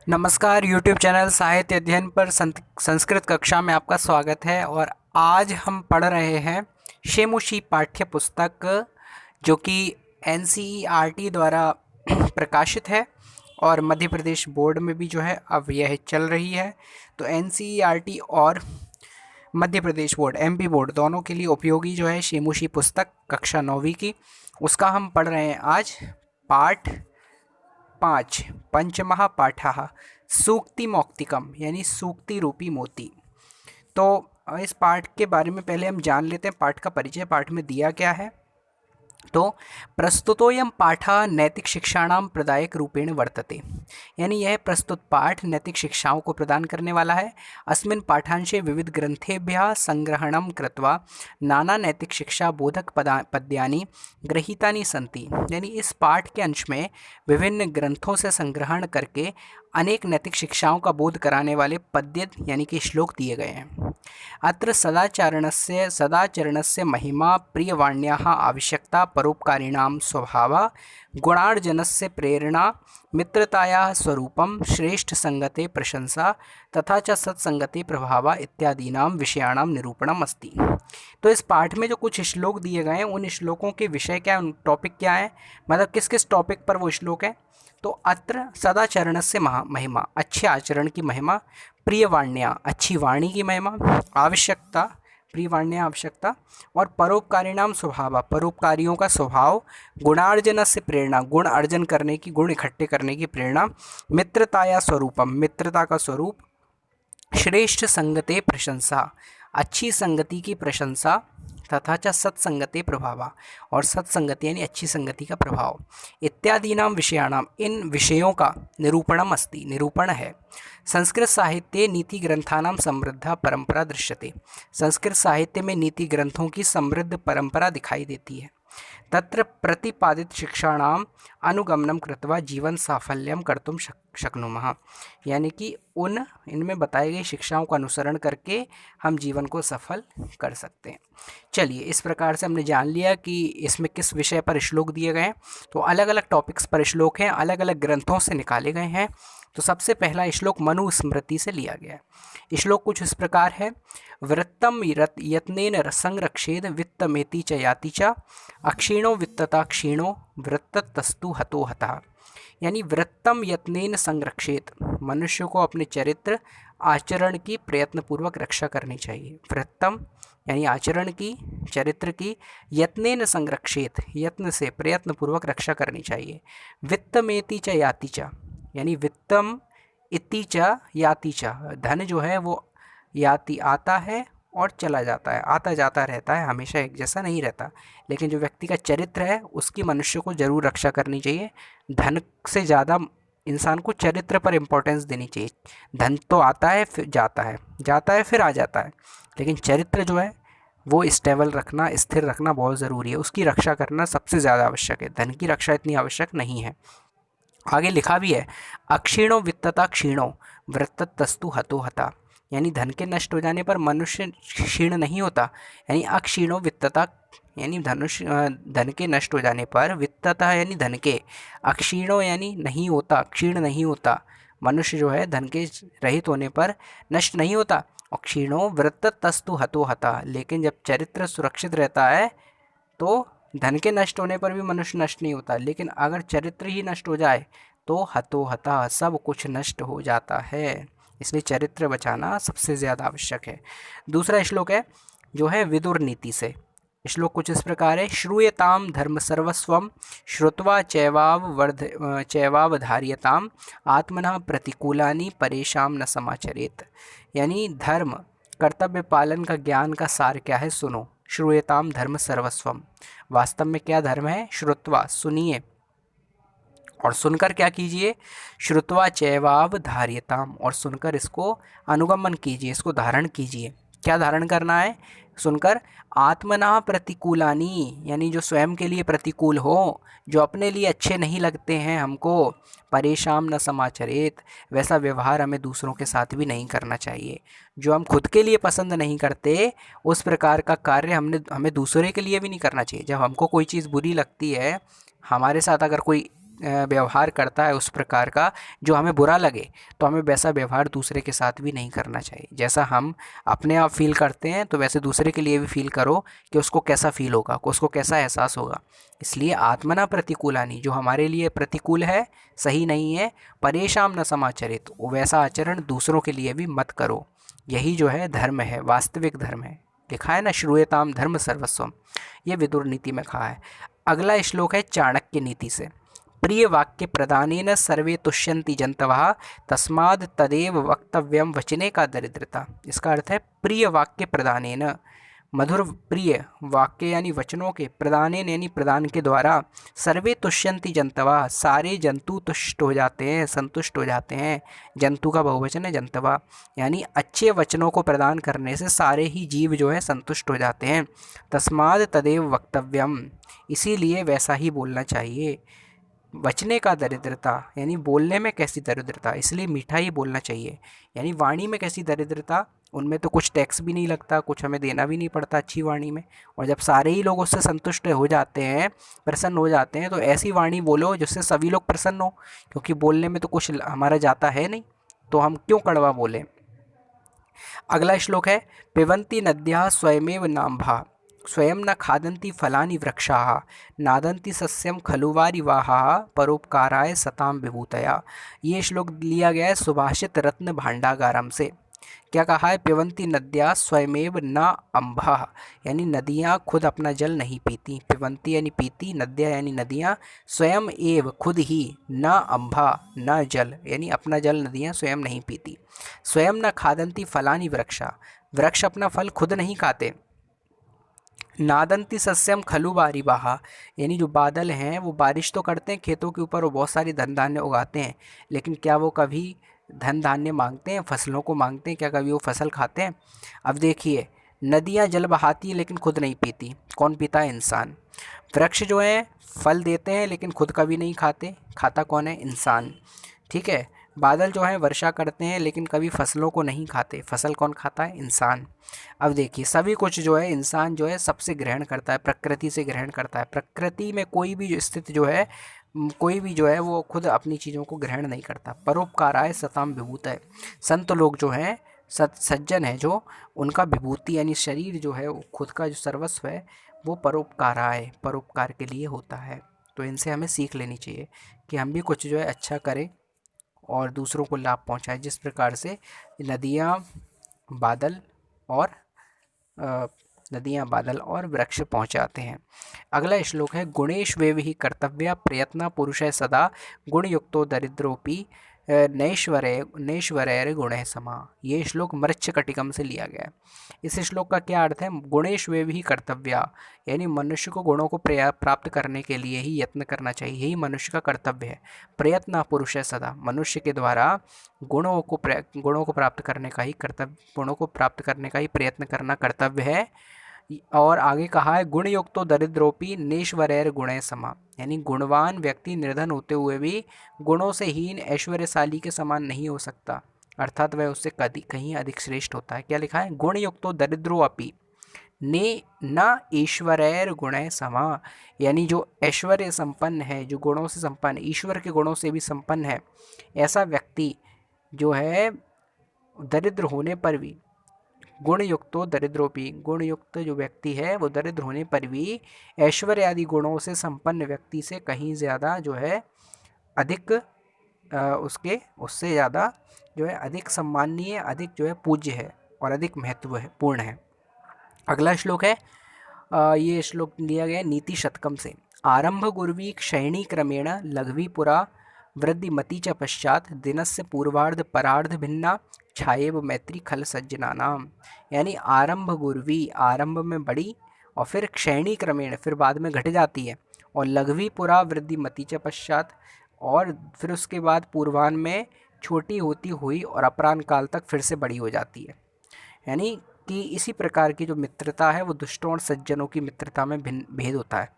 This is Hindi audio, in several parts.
नमस्कार। YouTube चैनल साहित्य अध्ययन पर संस्कृत कक्षा में आपका स्वागत है। और आज हम पढ़ रहे हैं शेमुशी पाठ्य पुस्तक, जो कि NCERT द्वारा प्रकाशित है और मध्य प्रदेश बोर्ड में भी जो है अब यह चल रही है। तो NCERT और Madhya Pradesh board MP board दोनों के लिए उपयोगी जो है शेमुशी पुस्तक कक्षा 9वीं की, उसका हम पढ़ रहे हैं आज। पाठ 5 पंचमः पाठः सूक्ति मौक्तिकम, यानी सूक्ति रूपी मोती। तो इस पाठ के बारे में पहले हम जान लेते हैं, पाठ का परिचय पाठ में दिया क्या है। तो प्रस्तुतोऽयं पाठः नैतिक शिक्षाणां प्रदायक रूपेण वर्तते, यानी यह प्रस्तुत पाठ नैतिक शिक्षाओं को प्रदान करने वाला है। अस्मिन् पाठांशे विविध ग्रंथेभ्यः संग्रहणं कृत्वा नाना नैतिक शिक्षा बोधक पद्यानि गृहीतानि सन्ति, यानी इस पाठ के अंश में विभिन्न ग्रंथों से संग्रहण करके अनेक नैतिक शिक्षाओं का बोध कराने वाले पद्य यानी कि श्लोक दिए गए हैं। अत्र सदाचरणस्य महिमा प्रियवाण्याः आवश्यकता परोपकारिणां स्वभावः गुणार्जनस्य प्रेरणा मित्रतायाः स्वरूपं श्रेष्ठ संगते प्रशंसा तथा च सत्संगते प्रभाव इत्यादीनां विषयाणां निरूपणम् अस्ति। तो इस पाठ में जो कुछ श्लोक दिए गए हैं, उन श्लोकों के विषय क्या है, उन टॉपिक क्या है, मतलब किस किस टॉपिक पर वो श्लोक है। तो अत्र सदाचरणस्य महिमा, अच्छे आचरण की महिमा, प्रियवाण्या अच्छी वाणी की महिमा, आवश्यकता प्रियवाण्या आवश्यकता, और परोपकारिणाम स्वभाव परोपकारियों का स्वभाव, गुणार्जन से प्रेरणा गुण अर्जन करने की, गुण इकट्ठे करने की प्रेरणा, मित्रताया स्वरूपम मित्रता का स्वरूप, श्रेष्ठ संगते प्रशंसा अच्छी संगति की प्रशंसा, तथा च सत्संगते प्रभाव और सत्संगति यानी अच्छी संगति का प्रभाव, इत्यादीनां विषयाणाम इन विषयों का निरूपणम अस्ति निरूपण है। संस्कृत साहित्ये नीति ग्रंथानां समृद्धा परंपरा दृश्यते, संस्कृत साहित्य में नीति ग्रंथों की समृद्ध परंपरा दिखाई देती है। तत्र प्रतिपादित शिक्षाणाम अनुगमनम कृत्वा जीवन साफल्यम कर्तुम शक्नुमः, यानी कि इनमें बताई गई शिक्षाओं का अनुसरण करके हम जीवन को सफल कर सकते हैं। चलिए, इस प्रकार से हमने जान लिया कि इसमें किस विषय पर श्लोक दिए गए हैं। तो अलग अलग टॉपिक्स पर श्लोक हैं, अलग अलग ग्रंथों से निकाले गए हैं। तो सबसे पहला श्लोक मनुस्मृति से लिया गया है। श्लोक कुछ इस प्रकार है। वृत्तम यत्नेन संरक्षेद वित्तमेति च याति च अक्षीणो वित्तता क्षीणो वृत्तस्तु हतो हतः, यानी वृत्तम यत्नेन संरक्षेत, मनुष्य को अपने चरित्र आचरण की प्रयत्नपूर्वक रक्षा करनी चाहिए। वृत्तम यानी आचरण की, चरित्र की, यत्नेन संरक्षेत यत्न से प्रयत्नपूर्वक रक्षा करनी चाहिए। वित्तमेति च याति च, यानी वित्तम इति च याति च, धन जो है वो याति आता है और चला जाता है, आता जाता रहता है, हमेशा एक जैसा नहीं रहता। लेकिन जो व्यक्ति का चरित्र है उसकी मनुष्य को जरूर रक्षा करनी चाहिए। धन से ज़्यादा इंसान को चरित्र पर इम्पोर्टेंस देनी चाहिए। धन तो आता है फिर जाता है, जाता है फिर आ जाता है, लेकिन चरित्र जो है वो स्टेबल रखना, स्थिर रखना बहुत ज़रूरी है। उसकी रक्षा करना सबसे ज़्यादा आवश्यक है, धन की रक्षा इतनी आवश्यक नहीं है। आगे लिखा भी है, अक्षीणो वित्तता क्षीणो वृत्तस्तु हतो हता, यानी धन के नष्ट हो जाने पर मनुष्य क्षीण नहीं होता, यानी अक्षीणो वित्तता, यानी धन के नष्ट हो जाने पर, वित्तता यानी धन के, अक्षीणो यानी नहीं होता, क्षीण नहीं होता, मनुष्य जो है धन के रहित होने पर नष्ट नहीं होता। और क्षीणो वृत्तस्तु हतो हता, लेकिन जब चरित्र सुरक्षित रहता है तो धन के नष्ट होने पर भी मनुष्य नष्ट नहीं होता, लेकिन अगर चरित्र ही नष्ट हो जाए तो हतो हता, सब कुछ नष्ट हो जाता है। इसलिए चरित्र बचाना सबसे ज़्यादा आवश्यक है। दूसरा श्लोक है जो है विदुर नीति से। श्लोक कुछ इस प्रकार है। श्रूयताम धर्म सर्वस्वम श्रुत्वा चैवावधार्यताम आत्मनः प्रतिकूलानि परेशान न समाचरेत, यानी धर्म कर्तव्य पालन का ज्ञान का सार क्या है, सुनो। श्रूयताम धर्म सर्वस्वम, वास्तव में क्या धर्म है, श्रुत्वा सुनिए और सुनकर क्या कीजिए, श्रुत्वा चैवावधार्यताम, और सुनकर इसको अनुगमन कीजिए, इसको धारण कीजिए। क्या धारण करना है, सुनकर, आत्मना प्रतिकूलानी, यानी जो स्वयं के लिए प्रतिकूल हो, जो अपने लिए अच्छे नहीं लगते हैं हमको, परेशान न समाचरेत, वैसा व्यवहार हमें दूसरों के साथ भी नहीं करना चाहिए। जो हम खुद के लिए पसंद नहीं करते उस प्रकार का कार्य हमें दूसरे के लिए भी नहीं करना चाहिए। जब हमको कोई चीज़ बुरी लगती है, हमारे साथ अगर कोई व्यवहार करता है उस प्रकार का जो हमें बुरा लगे, तो हमें वैसा व्यवहार दूसरे के साथ भी नहीं करना चाहिए। जैसा हम अपने आप फील करते हैं तो वैसे दूसरे के लिए भी फील करो कि उसको कैसा फील होगा, कि उसको कैसा एहसास होगा। इसलिए आत्मना प्रतिकूलानि, जो हमारे लिए प्रतिकूल है, सही नहीं है, परेशान न समाचरित, वैसा आचरण दूसरों के लिए भी मत करो। यही जो है धर्म है, वास्तविक धर्म है। लिखा है ना, श्रूयताम धर्म सर्वस्वम, ये विदुर नीति में कहा है। अगला श्लोक है चाणक्य नीति से। प्रिय वाक्य प्रदानेन सर्वे तुष्यन्ति जंतवः तस्माद् तदेव वक्तव्यम वचने का दरिद्रता। इसका अर्थ है प्रिय वाक्य प्रदानेन, मधुर प्रिय वाक्य यानी वचनों के, प्रदानेन यानी प्रदान के द्वारा, सर्वे तुष्यन्ति जंतवः, सारे जंतु तुष्ट हो जाते हैं, संतुष्ट हो जाते हैं। जंतु का बहुवचन है जंतवा, यानी अच्छे वचनों को प्रदान करने से सारे ही जीव जो है संतुष्ट हो जाते हैं। तस्माद् तदेव वक्तव्यम, इसीलिए वैसा ही बोलना चाहिए। वचने का दरिद्रता यानी बोलने में कैसी दरिद्रता, इसलिए मीठा ही बोलना चाहिए। यानी वाणी में कैसी दरिद्रता, उनमें तो कुछ टैक्स भी नहीं लगता, कुछ हमें देना भी नहीं पड़ता अच्छी वाणी में। और जब सारे ही लोग उससे संतुष्ट हो जाते हैं, प्रसन्न हो जाते हैं, तो ऐसी वाणी बोलो जिससे सभी लोग प्रसन्न हो, क्योंकि बोलने में तो कुछ हमारा जाता है नहीं, तो हम क्यों कड़वा बोलें। अगला श्लोक है पिबन्ति नद्यः स्वयमेव नाम्भः स्वयं न खादन्ति फलानि वृक्षाः नादन्ति सस्यम खलु वारिवाहाः परोपकाराय सताम विभूतया। ये श्लोक लिया गया है सुभाषित रत्न भांडागारम से। क्या कहा है, पिबन्ति नद्या स्वयमेव न अम्भः, यानी नदियाँ खुद अपना जल नहीं पीती। पिबन्ति यानी पीती, नद्या यानी नदियाँ, स्वयं एव खुद ही, न अम्भा न जल, यानी अपना जल नदियाँ स्वयं नहीं पीती। स्वयं न खादन्ति फलानि वृक्षा, वृक्ष अपना फल खुद नहीं खाते। नादंती सस्यम खलु वारिवाहा, यानी जो बादल हैं वो बारिश तो करते हैं खेतों के ऊपर, वो बहुत सारी धन धान्य उगाते हैं, लेकिन क्या वो कभी धन धान्य मांगते हैं, फसलों को मांगते हैं, क्या कभी वो फसल खाते हैं। अब देखिए, नदियाँ जल बहाती हैं लेकिन खुद नहीं पीती, कौन पीता है, इंसान। वृक्ष जो है फल देते हैं लेकिन खुद कभी नहीं खाते, खाता कौन है, इंसान। ठीक है, बादल जो है वर्षा करते हैं लेकिन कभी फसलों को नहीं खाते, फसल कौन खाता है, इंसान। अब देखिए, सभी कुछ जो है इंसान जो है सबसे ग्रहण करता है, प्रकृति से ग्रहण करता है। प्रकृति में कोई भी स्थिति जो है, कोई भी जो है वो खुद अपनी चीज़ों को ग्रहण नहीं करता। परोपकाराय सताम विभूत है, संत लोग जो हैं, सज्जन है जो, उनका विभूति यानी शरीर जो है, वो खुद का जो सर्वस्व है वो परोपकाराय, परोपकार के लिए होता है। तो इनसे हमें सीख लेनी चाहिए कि हम भी कुछ जो है अच्छा करें और दूसरों को लाभ पहुंचाए, जिस प्रकार से नदियाँ बादल और वृक्ष पहुंचाते हैं। अगला श्लोक है गुणेष्वेव ही कर्तव्य प्रयत्न पुरुष सदा गुणयुक्तो दरिद्रोपि नैश्वर्य गुणे समा। ये श्लोक मृच्छकटिकम से लिया गया है। इस श्लोक का क्या अर्थ है, गुणेष्वेव ही कर्तव्य, यानी मनुष्य को गुणों को प्राप्त करने के लिए ही यत्न करना चाहिए, यही मनुष्य का कर्तव्य है। प्रयत्न पुरुष है सदा, मनुष्य के द्वारा गुणों को प्राप्त करने का ही कर्तव्य, गुणों को प्राप्त करने का ही प्रयत्न करना कर्तव्य है। और आगे कहा है गुण युक्तो दरिद्रोपी नेश्वरैर गुणे समा, यानी गुणवान व्यक्ति निर्धन होते हुए भी गुणों से हीन ऐश्वर्यशाली के समान नहीं हो सकता, अर्थात वह उससे कहीं अधिक श्रेष्ठ होता है। क्या लिखा है, गुण युक्तो दरिद्रो अपि ने न ईश्वरैर गुणे समा, यानी जो ऐश्वर्य संपन्न है, जो गुणों से संपन्न, ईश्वर के गुणों से भी संपन्न है, ऐसा व्यक्ति जो है दरिद्र होने पर भी, गुण युक्तो दरिद्रोपी, गुण युक्त जो व्यक्ति है वो दरिद्र होने पर भी ऐश्वर्य आदि गुणों से संपन्न व्यक्ति से कहीं ज़्यादा जो है अधिक उससे ज़्यादा जो है अधिक सम्माननीय, अधिक जो है पूज्य है और अधिक महत्व है, पूर्ण है। अगला श्लोक है, ये श्लोक लिया गया नीति शतकम से। आरंभ गुर्वी क्षैणी क्रमेण लघवी पुरा वृद्धिमती च पश्चात दिनस्य पूर्वार्ध परार्ध भिन्ना छाएव मैत्री खल सज्जनानाम, यानी आरंभ गुर्वी, आरंभ में बड़ी और फिर क्षैणी क्रमेण, फिर बाद में घट जाती है, और लघवी पुरा वृद्धिमती च पश्चात, और फिर उसके बाद पूर्वान में छोटी होती हुई और अपराह्न काल तक फिर से बड़ी हो जाती है। यानी कि इसी प्रकार की जो मित्रता है वो दुष्टों और सज्जनों की मित्रता में भेद होता है।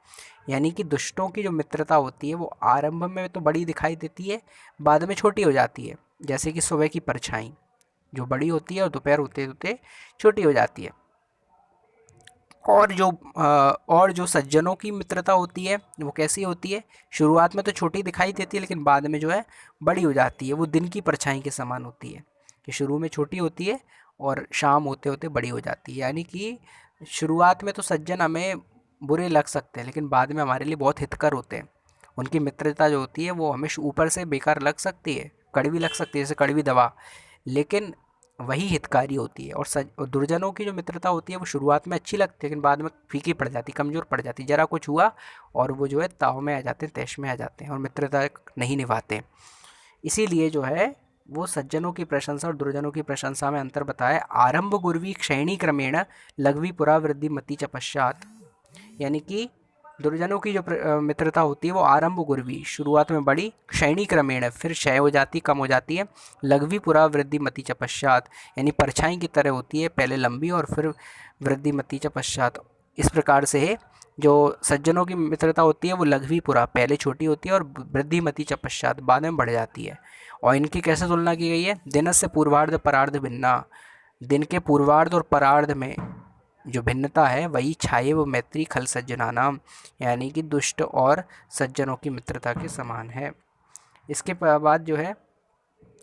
यानी कि दुष्टों की जो मित्रता होती है वो आरंभ में तो बड़ी दिखाई देती है, बाद में छोटी हो जाती है, जैसे कि सुबह की परछाई जो बड़ी होती है और दोपहर होते होते छोटी हो जाती है। और जो सज्जनों की मित्रता होती है वो कैसी होती है? शुरुआत में तो छोटी दिखाई देती है, लेकिन बाद में जो है बड़ी हो जाती है। वो दिन की परछाई के समान होती है, कि शुरू में छोटी होती है और शाम होते होते बड़ी हो जाती है। यानी कि शुरुआत में तो सज्जन हमें बुरे लग सकते हैं, लेकिन बाद में हमारे लिए बहुत हितकर होते हैं। उनकी मित्रता जो होती है वो हमें ऊपर से बेकार लग सकती है, कड़वी लग सकती है, जैसे कड़वी दवा, लेकिन वही हितकारी होती है। और दुर्जनों की जो मित्रता होती है वो शुरुआत में अच्छी लगती है, लेकिन बाद में फीकी पड़ जाती, कमज़ोर पड़ जाती। ज़रा कुछ हुआ और वो जो है ताव में आ जाते हैं, तैश में आ जाते हैं और मित्रता नहीं निभाते। इसीलिए जो है वो सज्जनों की प्रशंसा और दुर्जनों की प्रशंसा में अंतर बताया। आरंभ गुर्वी क्षैणी क्रमेण लघवी पुरा वृद्धि मति च पश्चात। यानी कि दुर्जनों की जो मित्रता होती है वो आरंभ गुर्वी, शुरुआत में बड़ी, क्षैणी क्रमेण फिर क्षय हो जाती, कम हो जाती है, लघवी पुरा वृद्धि मति च पश्चात, यानी परछाई की तरह होती है, पहले लंबी और फिर वृद्धि मति च पश्चात। इस प्रकार से जो सज्जनों की मित्रता होती है वो लघवी पुरा, पहले छोटी होती है, और वृद्धि मति च पश्चात, बाद में बढ़ जाती है। और इनकी कैसे तुलना की गई है? दिनस्य पूर्वार्ध परार्ध भिन्ना, दिन के पूर्वार्ध और परार्ध में जो भिन्नता है वही छाये व मैत्री खल सज्जनानाम, यानी कि दुष्ट और सज्जनों की मित्रता के समान है। इसके बाद जो है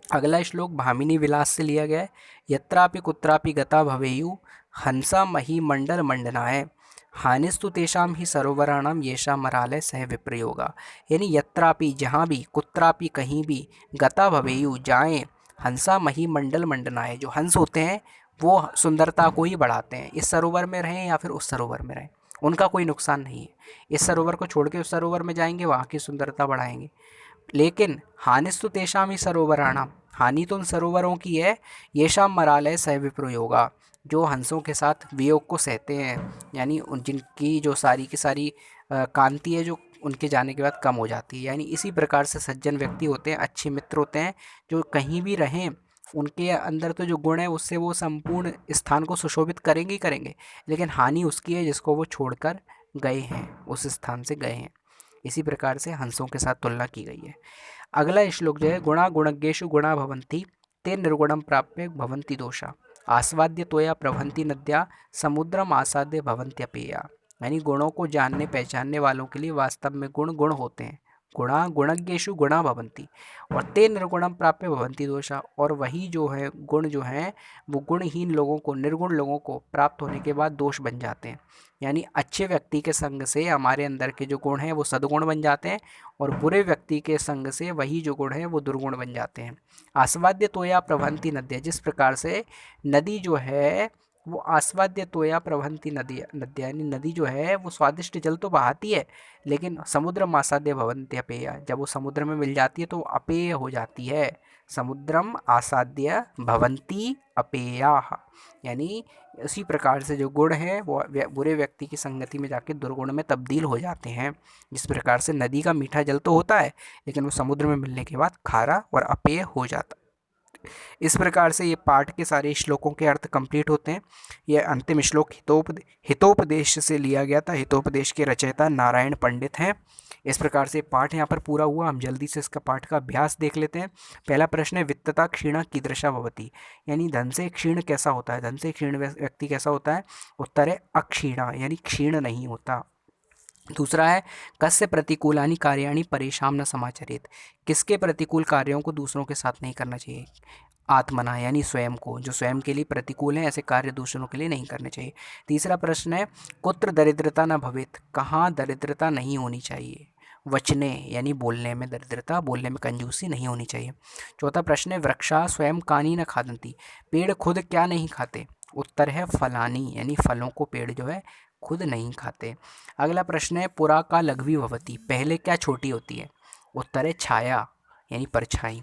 अगला श्लोक भामिनी विलास से लिया गया है। यत्रापि कुत्रापि गता भवेयु हंसा मही मंडल मंडनाय हानिस्तु तेषाम ही सरोवराणाम येषा मरालय सह विप्रयोगा। यानी यत्रापि, जहाँ भी, कुत्रापि, कहीं भी, गता भवेयु, जाएं, हंसा मही मंडल मंडनाय, जो हंस होते हैं वो सुंदरता को ही बढ़ाते हैं। इस सरोवर में रहें या फिर उस सरोवर में रहें, उनका कोई नुकसान नहीं है। इस सरोवर को छोड़ के उस सरोवर में जाएंगे, वहाँ की सुंदरता बढ़ाएंगे। लेकिन हानिस्तु तेषाम ही सरोवराणाम, हानि तो उन सरोवरों की है, येषाम मरालय सह विप्रयोगा, जो हंसों के साथ वियोग को सहते हैं, यानी उन जिनकी जो सारी की सारी कांति है जो उनके जाने के बाद कम हो जाती है। यानी इसी प्रकार से सज्जन व्यक्ति होते हैं, अच्छे मित्र होते हैं, जो कहीं भी रहें उनके अंदर तो जो गुण है उससे वो संपूर्ण स्थान को सुशोभित करेंगे ही करेंगे, लेकिन हानि उसकी है जिसको वो छोड़कर गए हैं, उस स्थान से गए हैं। इसी प्रकार से हंसों के साथ तुलना की गई है। अगला श्लोक जो है, गुणा गुणज्ञेषु गुणा भवन्ति ते निर्गुणम प्राप्य भवन्ति दोषा आस्वाद्य तोया प्रभंति नद्या समुद्रम आसाद्य भवन्त्यपेया। यानी गुणों को जानने पहचानने वालों के लिए वास्तव में गुण गुण होते हैं। गुणा गुणज्ञेषु गुणा भवन्ति, और ते निर्गुणम प्राप्य भवन्ति दोषा, और वही जो है गुण जो हैं वो गुणहीन लोगों को, निर्गुण लोगों को प्राप्त होने के बाद दोष बन जाते हैं। यानी अच्छे व्यक्ति के संग से हमारे अंदर के जो गुण हैं वो सद्गुण बन जाते हैं, और बुरे व्यक्ति के संग से वही जो गुण हैं वो दुर्गुण बन जाते हैं। आस्वाद्य तोया प्रवहंती नद्या, जिस प्रकार से नदी जो है वो आस्वाद्य तोया प्रवहंती नद्या, यानी नदी जो है वो स्वादिष्ट जल तो बहाती है, लेकिन समुद्रम आसाद्य भवन्ति अपेया, जब वो समुद्र में मिल जाती है तो अपेय हो जाती है। समुद्रम आसाद्य भवन्ति अपेया, यानी इसी प्रकार से जो गुण हैं वो बुरे व्यक्ति की संगति में जाके दुर्गुण में तब्दील हो जाते हैं। जिस प्रकार से नदी का मीठा जल तो होता है, लेकिन वो समुद्र में मिलने के बाद खारा और अपेय हो जाता। इस प्रकार से ये पाठ के सारे श्लोकों के अर्थ कंप्लीट होते हैं। यह अंतिम श्लोक हितोपदेश से लिया गया था। हितोपदेश के रचयिता नारायण पंडित हैं। इस प्रकार से पाठ यहाँ पर पूरा हुआ। हम जल्दी से इसका पाठ का अभ्यास देख लेते हैं। पहला प्रश्न है, वित्तता क्षीणा कीदृशा भवति, यानी धन से क्षीण कैसा होता है, धन से क्षीण व्यक्ति कैसा होता है? उत्तर है अक्षीणा, यानी क्षीण नहीं होता। दूसरा है, कस्य प्रतिकूलानि कार्याणि परेशान न समाचरित, किसके प्रतिकूल कार्यों को दूसरों के साथ नहीं करना चाहिए? आत्मना, यानी स्वयं को, जो स्वयं के लिए प्रतिकूल हैं ऐसे कार्य दूसरों के लिए नहीं करने चाहिए। तीसरा प्रश्न है, कुत्र दरिद्रता न भवेत, कहाँ दरिद्रता नहीं होनी चाहिए? वचने, यानी बोलने में दरिद्रता, बोलने में कंजूसी नहीं होनी चाहिए। चौथा प्रश्न है, वृक्षा स्वयं कानी न खादंती, पेड़ खुद क्या नहीं खाते? उत्तर है फलानी, यानी फलों को पेड़ जो है खुद नहीं खाते। अगला प्रश्न है, पुरा का लघवी भवती, पहले क्या छोटी होती है? उत्तर है छाया, यानी परछाई।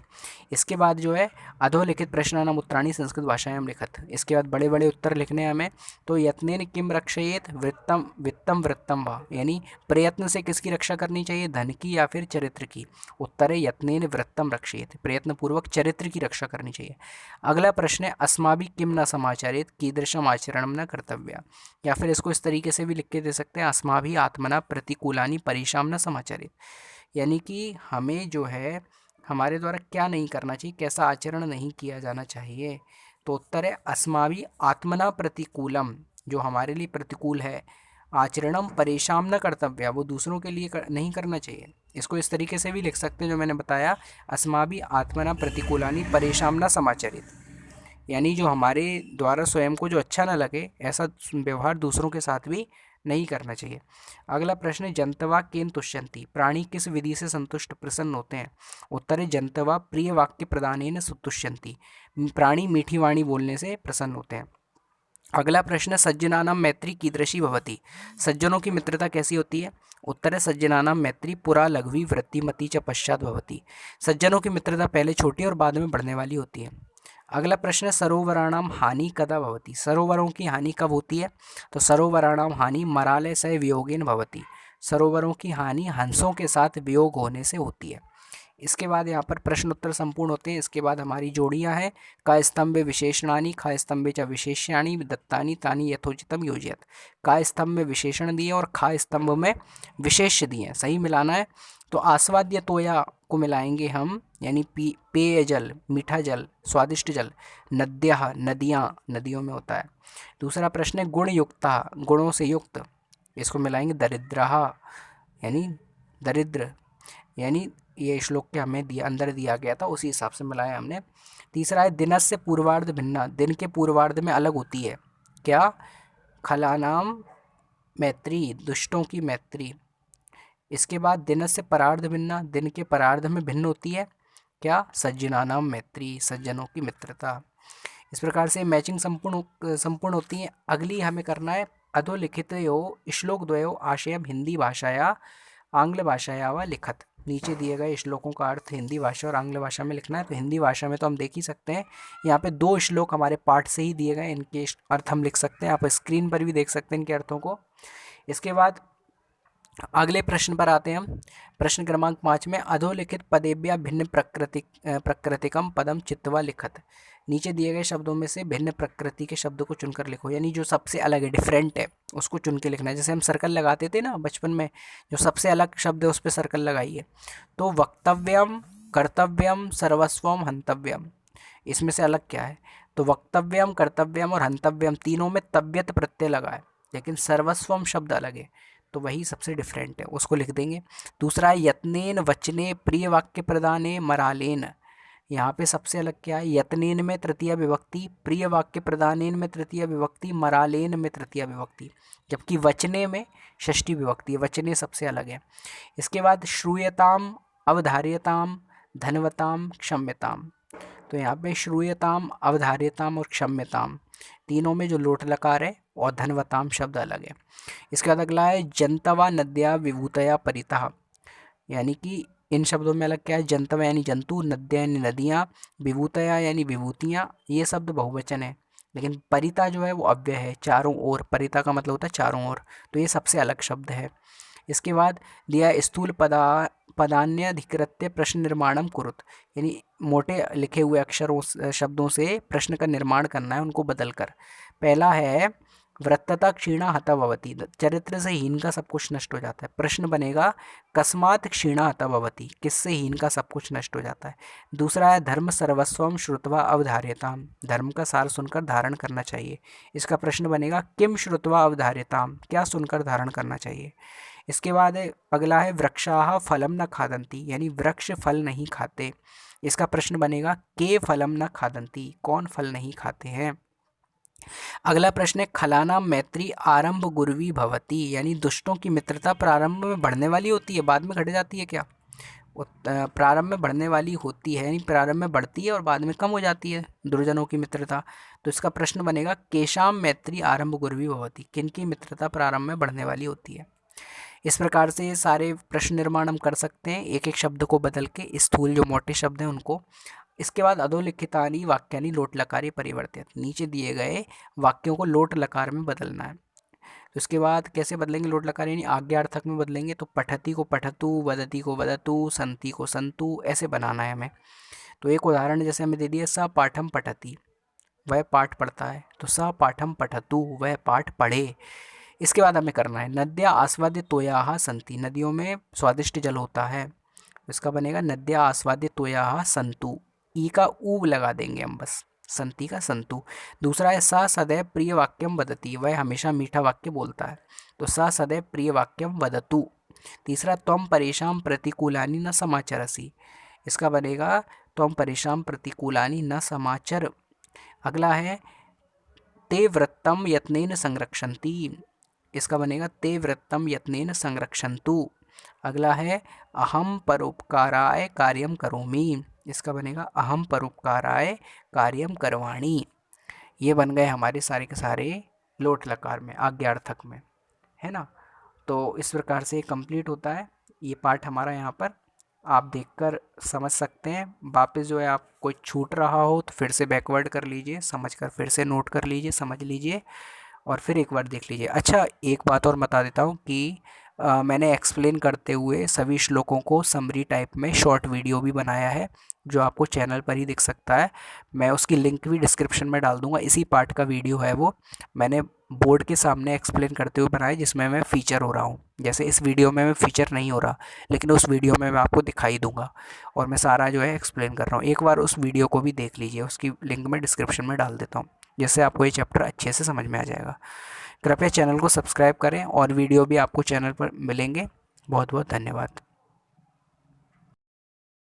इसके बाद जो है, अधोलिखित प्रश्नानाम उत्तराणि संस्कृत भाषायां लिखत, इसके बाद बड़े बड़े उत्तर लिखने हैं हमें। तो यत्नेन किम रक्षयेत, वृत्तम वित्तम वृत्तम वा, यानी प्रयत्न से किसकी रक्षा करनी चाहिए, धन की या फिर चरित्र की? उत्तर है यत्नेन वृत्तम रक्षयेत, प्रयत्न पूर्वक चरित्र की रक्षा करनी चाहिए। अगला प्रश्न है, अस्माभि किम न समाचरेत कीदृशम आचरणम न कर्तव्य, या फिर इसको इस तरीके से भी लिख के दे सकते हैं, अस्माभि आत्मना प्रतिकूलानि परेशान न समाचरेत, यानी कि हमें जो है हमारे द्वारा क्या नहीं करना चाहिए, कैसा आचरण नहीं किया जाना चाहिए? तो उत्तर है अस्माभि आत्मना प्रतिकूलम, जो हमारे लिए प्रतिकूल है, आचरणम परेशान न कर्तव्य, वो दूसरों के लिए नहीं करना चाहिए। इसको इस तरीके से भी लिख सकते हैं जो मैंने बताया, अस्माभि आत्मना प्रतिकूलानि परेशान न समाचरित, यानी जो हमारे द्वारा स्वयं को जो अच्छा ना लगे ऐसा व्यवहार दूसरों के साथ भी नहीं करना चाहिए। अगला प्रश्न है, जंतवा केन तुष्यंती, प्राणी किस विधि से संतुष्ट प्रसन्न होते हैं? उत्तर है, जंतवा प्रिय वाक्य प्रदानेन सुतुष्यंती, प्राणी मीठी वाणी बोलने से प्रसन्न होते हैं। अगला प्रश्न है, सज्जनानाम मैत्री कीदृशी भवति, सज्जनों की मित्रता कैसी होती है? उत्तर है, सज्जनानाम मैत्री पुरा लघवी वृत्तिमती च पश्चात भवति, सज्जनों की मित्रता पहले छोटी और बाद में बढ़ने वाली होती है। अगला प्रश्न है, सरोवराणाम हानि कदा भवति, सरोवरों की हानि कब होती है? तो सरोवराणाम हानि मरालय से वियोगेन भवति, सरोवरों की हानि हंसों के साथ वियोग होने से होती है। इसके बाद यहाँ पर प्रश्न उत्तर संपूर्ण होते हैं। इसके बाद हमारी जोड़ियाँ हैं, का स्तंभे विशेषणानि खा स्तंभे च विशेष्याणि दत्तानि तानि यथोचितम योजयत, का स्तंभ में विशेषण दिए और खा स्तंभ में विशेष्य दिए, सही मिलाना है। तो आस्वाद्य तोया को मिलाएंगे हम, यानी पेय जल, मीठा जल, स्वादिष्ट जल, नद्यः नदियाँ, नदियों में होता है। दूसरा प्रश्न है, गुण युक्ता, गुणों से युक्त, इसको मिलाएंगे दरिद्रः, यानी दरिद्र, यानी ये श्लोक के हमें अंदर दिया गया था उसी हिसाब से मिलाया हमने। तीसरा है, दिनस्य पूर्वार्ध भिन्ना, दिन के पूर्वार्ध में अलग होती है क्या? खलानाम मैत्री, दुष्टों की मैत्री। इसके बाद दिनस्य परार्ध भिन्ना, दिन के परार्ध में भिन्न होती है क्या? सज्जनानाम मैत्री, सज्जनों की मित्रता। इस प्रकार से मैचिंग संपूर्ण होती है। अगली हमें करना है, अधोलिखितयो श्लोक द्वयो आशयम हिंदी भाषाया आंग्ल भाषाया व लिखत, नीचे दिए गए श्लोकों का अर्थ हिंदी भाषा और आंग्ल भाषा में लिखना है। तो हिंदी भाषा में तो हम देख ही सकते हैं, यहाँ पे 2 श्लोक हमारे पाठ से ही दिए गए, इनके अर्थ हम लिख सकते हैं, आप स्क्रीन पर भी देख सकते हैं इनके अर्थों को। इसके बाद अगले प्रश्न पर आते हैं हम। प्रश्न क्रमांक 5 में, अधोलिखित पदेभ्यः भिन्न प्रकृतिकम पदम चित्वा लिखत, नीचे दिए गए शब्दों में से भिन्न प्रकृति के शब्दों को चुनकर लिखो, यानी जो सबसे अलग है, डिफरेंट है, उसको चुन के लिखना है। जैसे हम सर्कल लगाते थे ना बचपन में, जो सबसे अलग शब्द है उस पर सर्कल लगाइए। तो वक्तव्यम, कर्तव्यम, सर्वस्वम, हंतव्यम, इसमें से अलग क्या है? तो वक्तव्यम, कर्तव्यम और हंतव्यम तीनों में तव्यत प्रत्यय लगा है, लेकिन सर्वस्वम शब्द अलग है, तो वही सबसे डिफरेंट है, उसको लिख देंगे। दूसरा है, यत्नेन वचने प्रिय वाक्य प्रदाने मरालेन, यहाँ पे सबसे अलग क्या है? यत्नेन में तृतीय विभक्ति, प्रिय वाक्य प्रदानेन में तृतीय विभक्ति, मरालेन में तृतीय विभक्ति, जबकि वचने में षष्ठी विभक्ति है, वचने सबसे अलग है। इसके बाद श्रूयताम, अवधार्यताम, धनवताम, क्षम्यताम, तो यहाँ पे श्रूयताम, अवधार्यताम और क्षम्यताम तीनों में जो लोट लकार है और धनवताम शब्द अलग है। इसके बाद अगला है, जंतवा नद्या विभूतया परितः, यानी कि इन शब्दों में अलग क्या है? जंतव यानी जंतु, नद्या यानी नदियाँ, विभूतया यानी विभूतियाँ, ये शब्द बहुवचन है, लेकिन परिता जो है वो अव्यय है, चारों ओर, परिता का मतलब होता है चारों ओर, तो ये सबसे अलग शब्द है। इसके बाद दिया, स्थूल पदान्यधिकृत्य प्रश्न निर्माणम कुरुत, यानी मोटे लिखे हुए अक्षरों शब्दों से प्रश्न का निर्माण करना है, उनको बदलकर। पहला है, वृत्तता क्षीणा हता भवति, चरित्र से हीन का सब कुछ नष्ट हो जाता है। प्रश्न बनेगा, कस्मात क्षीणा हता भवति, किससे हीन का सब कुछ नष्ट हो जाता है। दूसरा है, धर्म सर्वस्वम श्रुत्वा अवधार्यताम, धर्म का सार सुनकर धारण करना चाहिए। इसका प्रश्न बनेगा, किम श्रुत्वा अवधार्यताम, क्या सुनकर धारण करना चाहिए। इसके बाद अगला है, वृक्षाः फलम न खादन्ति, यानी वृक्ष फल नहीं खाते। इसका प्रश्न बनेगा, के फलम न खादन्ति, कौन फल नहीं खाते हैं। अगला प्रश्न है, खलाना मैत्री आरंभ गुरुवी भवती, यानी दुष्टों की मित्रता प्रारंभ में बढ़ने वाली होती है, बाद में घट जाती है क्या? प्रारंभ में बढ़ने वाली होती है, यानी प्रारंभ में बढ़ती है और बाद में कम हो जाती है दुर्जनों की मित्रता। तो इसका प्रश्न बनेगा, केशाम मैत्री आरंभ गुरुवी भवती, किनकी मित्रता प्रारंभ में बढ़ने वाली होती है। इस प्रकार से ये सारे प्रश्न निर्माण हम कर सकते हैं, एक एक शब्द को बदल के, स्थूल जो मोटे शब्द हैं उनको। इसके बाद अधोलिखितानि वाक्यानि लोट लकारे परिवर्तित, नीचे दिए गए वाक्यों को लोट लकार में बदलना है। तो इसके बाद कैसे बदलेंगे लोट लकार, यानी आज्ञार्थक में बदलेंगे। तो पठति को पठतु, वदति को वदतु, संति को संतु, ऐसे बनाना है हमें। तो एक उदाहरण जैसे हमें दे दिया, स पाठम पठति, वह पाठ पढ़ता है, तो स पाठम पठतु, वह पाठ पढ़े। इसके बाद हमें करना है, नद्या आस्वाद्य तोयाः सन्ति, नदियों में स्वादिष्ट जल होता है, इसका बनेगा नद्या आस्वाद्य तोयाः सन्तु, ई का ऊ लगा देंगे हम बस। संति का संतु। दूसरा है स सदैव प्रिय वाक्यम वदति, वह हमेशा मीठा वाक्य बोलता है, तो स सदैव प्रिय वाक्यम वदतु। तीसरा त्वम परेशान प्रतिकूलानि न समाचरसि, इसका बनेगा त्वम परेशान प्रतिकूलानि न समाचर। अगला है ते व्रतम यत्नेन संरक्षन्ति, इसका बनेगा ते व्रतम यत्नेन संरक्षन्तु। अगला है अहम परोपकाराय कार्यम करोमि, इसका बनेगा अहम परोपकाराय कार्यम करवाणी। ये बन गए हमारे सारे के सारे लोट लकार में, आज्ञार्थक में, है ना। तो इस प्रकार से कंप्लीट होता है ये पार्ट हमारा। यहाँ पर आप देखकर समझ सकते हैं। वापस जो है आप कोई छूट रहा हो तो फिर से बैकवर्ड कर लीजिए, समझकर फिर से नोट कर लीजिए, समझ लीजिए और फिर एक बार देख लीजिए। अच्छा, एक बात और बता देता हूँ कि मैंने एक्सप्लेन करते हुए सभी श्लोकों को समरी टाइप में शॉर्ट वीडियो भी बनाया है, जो आपको चैनल पर ही दिख सकता है। मैं उसकी लिंक भी डिस्क्रिप्शन में डाल दूँगा। इसी पार्ट का वीडियो है वो, मैंने बोर्ड के सामने एक्सप्लेन करते हुए बनाया, जिसमें मैं फ़ीचर हो रहा हूँ। जैसे इस वीडियो में मैं फ़ीचर नहीं हो रहा, लेकिन उस वीडियो में मैं आपको दिखाई दूँगा और मैं सारा जो है एक्सप्लेन कर रहा हूँ। एक बार उस वीडियो को भी देख लीजिए, उसकी लिंक मैं डिस्क्रिप्शन में डाल देता हूँ, जिससे आपको ये चैप्टर अच्छे से समझ में आ जाएगा। कृपया चैनल को सब्सक्राइब करें और वीडियो भी आपको चैनल पर मिलेंगे। बहुत बहुत धन्यवाद।